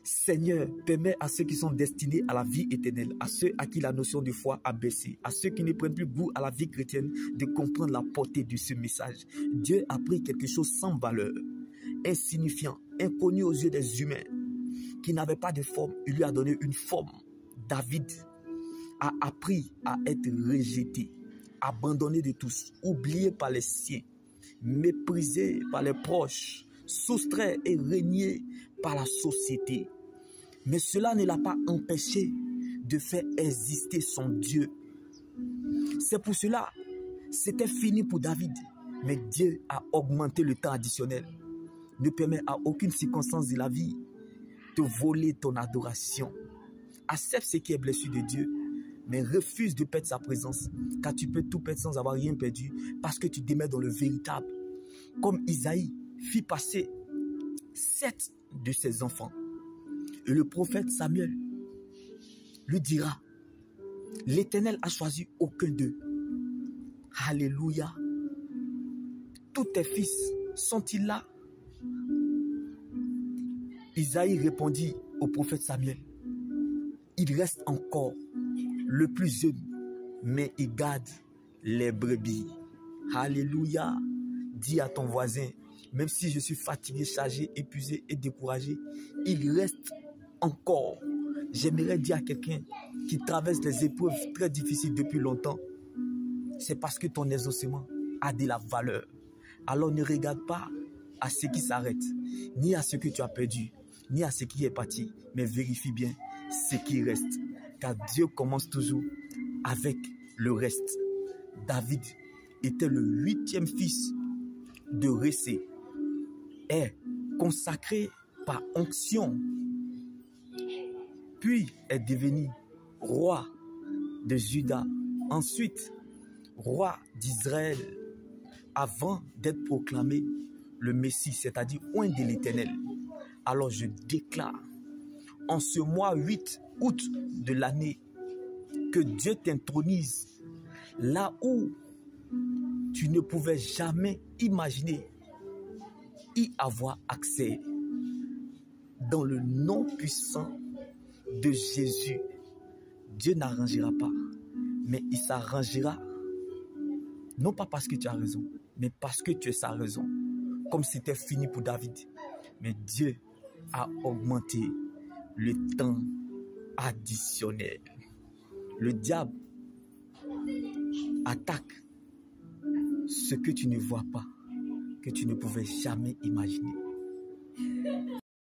Seigneur, permets à ceux qui sont destinés à la vie éternelle, à ceux à qui la notion de foi a baissé, à ceux qui ne prennent plus goût à la vie chrétienne, de comprendre la portée de ce message. Dieu a pris quelque chose sans valeur, insignifiant, inconnu aux yeux des humains, qui n'avait pas de forme. Il lui a donné une forme. David a appris à être rejeté, abandonné de tous, oublié par les siens, méprisé par les proches, soustrait et régné par la société. Mais cela ne l'a pas empêché de faire exister son Dieu. C'est pour cela, c'était fini pour David. Mais Dieu a augmenté le temps additionnel. Ne permet à aucune circonstance de la vie de voler ton adoration. Accepte ce qui est blessure de Dieu, mais refuse de perdre sa présence, car tu peux tout perdre sans avoir rien perdu, parce que tu demeures dans le véritable. Comme Isaïe fit passer 7 de ses enfants. Et le prophète Samuel lui dira, l'Éternel a choisi aucun d'eux. Alléluia. Tous tes fils sont-ils là? Isaïe répondit au prophète Samuel, il reste encore le plus jeune, mais il garde les brebis. Alléluia. Dis à ton voisin, même si je suis fatigué, chargé, épuisé et découragé, il reste encore. J'aimerais dire à quelqu'un qui traverse des épreuves très difficiles depuis longtemps, c'est parce que ton exaucement a de la valeur. Alors ne regarde pas à ce qui s'arrête, ni à ce que tu as perdu, ni à ce qui est parti, mais vérifie bien ce qui reste. Car Dieu commence toujours avec le reste. David était le 8e fils de Ressé, est consacré par onction, puis est devenu roi de Juda, ensuite roi d'Israël, avant d'être proclamé le Messie, c'est-à-dire oint de l'Éternel. Alors je déclare, en ce mois 8 août de l'année, que Dieu t'intronise là où tu ne pouvais jamais imaginer y avoir accès. Dans le nom puissant de Jésus, Dieu n'arrangera pas, mais il s'arrangera, non pas parce que tu as raison, mais parce que tu es sa raison, comme c'était fini pour David. Mais Dieu a augmenté le temps additionnel. Le diable attaque ce que tu ne vois pas, que tu ne pouvais jamais imaginer.